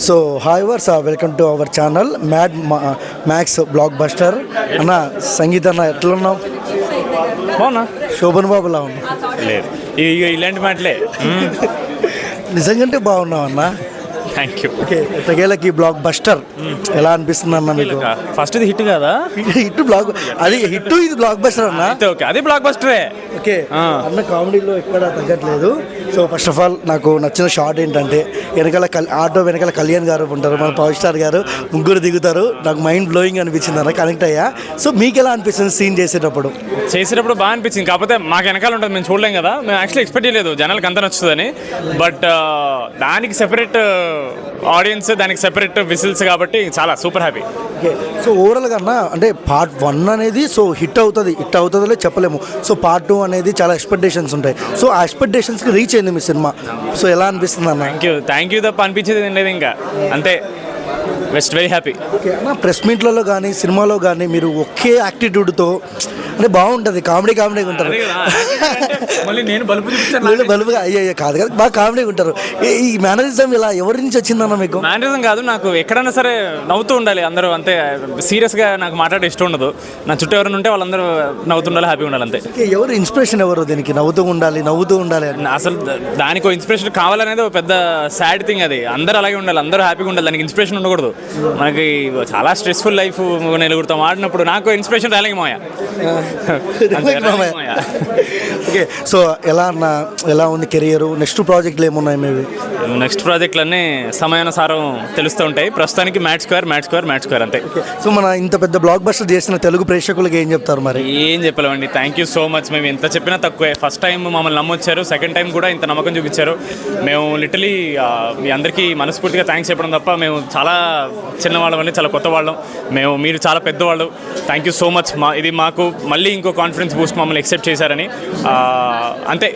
So hi viewers, welcome to our channel Max block buster. అన్న సంగీత అన్న ఎట్లున్నావు? బాగున్నా. శోభన్ బాబులా ఉన్నా? లేదు, ఇలాంటి మాటలే. నిజంగానే బాగున్నావు అన్న. Thank you. ఓకే, ఎట్టకేలకి బ్లాక్ బస్టర్ ఎలా అనిపిస్తుంది అన్న మీకు? ఫస్ట్ ఇది హిట్ కదా? హిట్ బ్లాక్, అది హిట్, ఇది బ్లాక్ బస్టర్ అన్న. ఓకే, అది బ్లాక్ బస్టరే. ఓకే అన్న, కామెడీలో ఎక్కడ తగ్గట్లేదు. సో ఫస్ట్ ఆఫ్ ఆల్ నాకు నచ్చిన షార్ట్ ఏంటంటే వెనకాల ఆటో వెనకాల కళ్యాణ్ గారు ఉంటారు, మన పవర్ స్టార్ గారు, ముగ్గురు దిగుతారు. నాకు మైండ్ బ్లోయింగ్ అనిపించింది అన్న, కనెక్ట్ అయ్యా. సో మీకు ఎలా అనిపిస్తుంది సీన్ చేసేటప్పుడు? బాగా అనిపించింది, కాకపోతే మాకు వెనకాల ఉంటుంది, మేము చూడలేం కదా. మేము యాక్చువల్లీ ఎక్స్పెక్ట్ చేయలేదు జనాలకు అంతా నచ్చుతుందని. బట్ దానికి సెపరేట్ ఆడియన్స్, దానికి సెపరేట్ విసిల్స్, కాబట్టి చాలా సూపర్ హ్యాపీ. ఓకే, సో ఓవరాల్గా అన్న అంటే పార్ట్ 1 అనేది సో హిట్ అవుతుందో చెప్పలేము. సో పార్ట్ 2 అనేది చాలా ఎక్స్పెక్టేషన్స్ ఉంటాయి. సో ఆ ఎక్స్పెక్టేషన్స్కి రీచ్ అయింది మీ సినిమా. సో ఎలా అనిపిస్తుంది అన్న? థ్యాంక్ యూ తప్ప అనిపించేది ఏం లేదు ఇంకా, అంతే. Very happy. ఓకే అన్న, ప్రెస్ మీట్లలో కానీ సినిమాలో కానీ మీరు ఒకే యాటిట్యూడ్తో అంటే బాగుంటుంది, కామెడీగా ఉంటారు. మళ్ళీ నేను బలుపుగా అయ్యో కాదు కదా, బాగా కామెడీగా ఉంటారు. ఈ మేనరిజం ఇలా ఎవరి నుంచి వచ్చిందన్న మీకు? మేనరిజం కాదు, నాకు ఎక్కడైనా సరే నవ్వుతూ ఉండాలి అందరూ, అంతే. సీరియస్గా నాకు మాట్లాడే ఇష్టం ఉండదు. నా చుట్టూ ఎవరైనా ఉంటే వాళ్ళందరూ నవ్వుతుండాలి, హ్యాపీగా ఉండాలి, అంతే. ఎవరు ఇన్స్పిరేషన్, ఎవరు దీనికి నవ్వుతూ ఉండాలి అసలు దానికి ఇన్స్పిరేషన్ కావాలనేది ఒక పెద్ద సాడ్ థింగ్. అది అందరూ అలాగే ఉండాలి, అందరూ హ్యాపీగా ఉండాలి, దానికి ఇన్స్పిరేషన్ ఉండకూడదు. మనకి చాలా స్ట్రెస్ఫుల్ లైఫ్ నలుగురితో ఆడినప్పుడు నాకు ఇన్స్పిరేషన్ రాలేక మాయా. ఓకే, సో ఎలా ఉంది కెరియర్? నెక్స్ట్ ప్రాజెక్టులు ఏమున్నాయి మీవి? నెక్స్ట్ ప్రాజెక్టులన్నీ సమయానుసారం తెలుస్తూ ఉంటాయి. ప్రస్తుతానికి మ్యాచ్ స్క్వేర్ అంతే. సో మన ఇంత పెద్ద బ్లాక్ బస్టర్ చేసిన తెలుగు ప్రేక్షకులకి ఏం చెప్తారు మరి? ఏం చెప్పలేమండి, థ్యాంక్ యూ సో మచ్. మేము ఎంత చెప్పినా తక్కువే. ఫస్ట్ టైం మమ్మల్ని నమ్మొచ్చారు, సెకండ్ టైం కూడా ఇంత నమ్మకం చూపించారు. మేము లిటరలీ మీ అందరికీ మనస్ఫూర్తిగా థ్యాంక్స్ చెప్పడం తప్ప, మేము చాలా చిన్నవాళ్ళం అండి, చాలా కొత్త వాళ్ళం. మీరు చాలా పెద్దవాళ్ళు. Thank you so much. ఇది మాకు మళ్ళీ ఇంకో కాన్ఫిడెన్స్ బూస్ట్, మమ్మల్ని ఎక్సెప్ట్ చేశారని. అంతే.